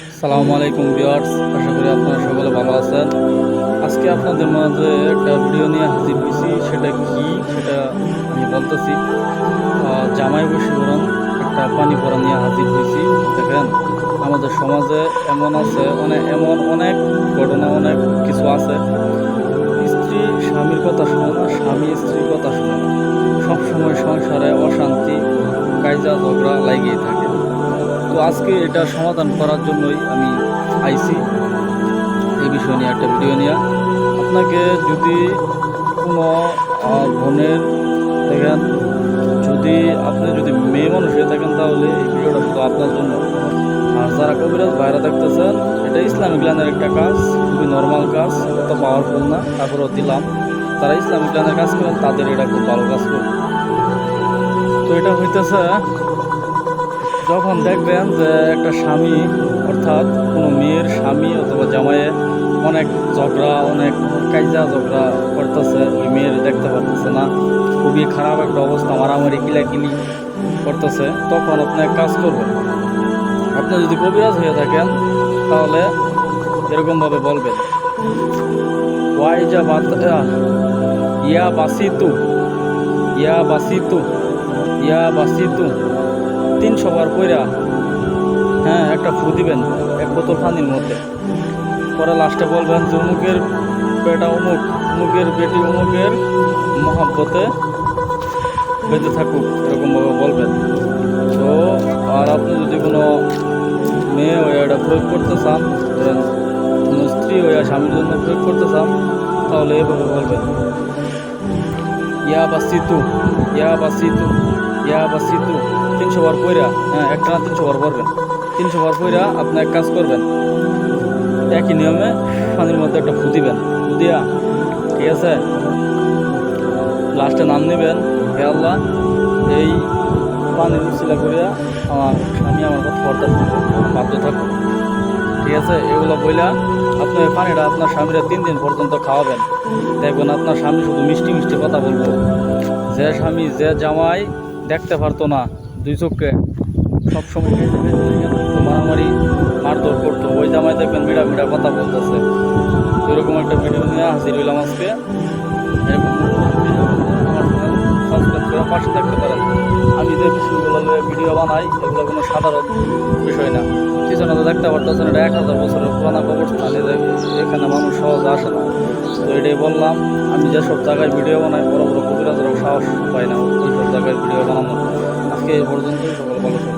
আসসালামু আলাইকুম ভিউয়ার্স, আশা করি আপনারা সকলে ভালো আছেন। আজকে আপনাদের মাঝে একটা ভিডিও নিয়ে হাজির হয়েছি। সেটা কি সেটা আমি বলতেছি। জামাই বশীকরণ একটা পানি পড়া নিয়ে হাজির হয়েছি। দেখেন, আমাদের সমাজে এমন আছে এমন অনেক ঘটনা, অনেক কিছু আছে। স্ত্রী স্বামীর কথা শোনে না, স্বামী স্ত্রীর কথা শোনে না। সবসময় সংসারে অশান্তি, কাইজা ঝগড়া লাগিয়ে থাকে। তো আজকে এটা সমাধান করার জন্যই আমি আইছি এই বিষয় নিয়ে একটা ভিডিও নিয়ে। আপনাকে যদি কোনো বোনের দেখেন, আপনি যদি মেয়ে মানুষ হয়ে থাকেন, তাহলে এই ভিডিওটা শুধু আপনার জন্য। আর যারা কবিরাজ বাইরে দেখতেছেন, এটা ইসলামিক লাইনের একটা কাজ, খুবই নর্মাল কাজ, অত পাওয়ারফুল না, তারপরেও দিলাম। তারা ইসলামিক লাইনের কাজ করেন, তাদের এটা খুব ভালো কাজ করবে। তো এটা হইতেছে, যখন দেখবেন যে একটা স্বামী, অর্থাৎ কোনো মেয়ের স্বামী অথবা জামাইয়ে অনেক ঝগড়া, অনেক কাইজা ঝগড়া করতেছে, ওই মেয়ের দেখতে পারতেছে না, খুবই খারাপ একটা অবস্থা, মারামারি কিলাকিলি করতেছে, তখন আপনি এক কাজ করবেন। আপনি যদি কবিরাজ হয়ে থাকেন, তাহলে এরকমভাবে বলবেন, ওয়াইজা বাত ইয়া বাসিতু, ইয়া বাসিতু, ইয়া বাসিতু 300 বার কইরা, হ্যাঁ, একটা ফু দিবেন এক বোতল পানির মধ্যে। পরে লাস্টে বলবেন যে অমুকের বেটা অমুক, অমুকের বেটি অমুকের মহাব্বতে বেঁচে থাকুক, এরকমভাবে বলবেন। তো আর আপনি যদি কোনো মেয়ে হয়ে এটা প্রয়োগ করতে চান, কোনো স্ত্রী হয়ে স্বামীর জন্য প্রয়োগ করতে চান, তাহলে এভাবে বলবেন, ইয়া বাসিতু, ইয়া বাসিতু, ইয়া বাসিতু 300 বার কইরা, হ্যাঁ, একটা না 300 বার পড়বেন। 300 বার কইরা আপনি এক কাজ করবেন, একই নিয়মে পানির মধ্যে একটা ফু দিবেন। ফু দিয়া, ঠিক আছে, লাস্টে নাম নেবেন, হে আল্লাহ, এই পানির উচিলা করিয়া আমার স্বামী আমার কথা পর্দা বাধ্য থাকো। ঠিক আছে, এগুলো বইলা আপনি ওই পানিটা আপনার স্বামীরা 3 দিন পর্যন্ত খাওয়াবেন। দেখবেন আপনার স্বামী শুধু মিষ্টি মিষ্টি কথা বলবো। যে স্বামী, যে জামাই দেখতে পারতো না দুই চোখে, সবসময় মারামারি মারধর করতো, ওই জামাই দেখবেন মিঠা মিঠা কথা বলতেছে। তো এরকম একটা ভিডিও নিয়ে হাজির হইলাম আজকে। এরকম আমার সাবস্ক্রাইব করে পাশে থাকতে পারেন। আমি যে বিষয়গুলো ভিডিও বানাই, এগুলো কোনো সাধারণ বিষয় না। পিছনে তো দেখতে পারতেছেন, এটা 1000 বছরের পুরানা কবরস্থান, এখানে মানুষ সহজে আসে না। তো এটাই বললাম, আমি যেসব জায়গায় ভিডিও বানাই, বড় বড় কবিরাজরাও সাহস পাই না ওই সব জায়গায় ভিডিও বানানোর। আজকে এই পর্যন্তই, সকল ভালো থাকবেন।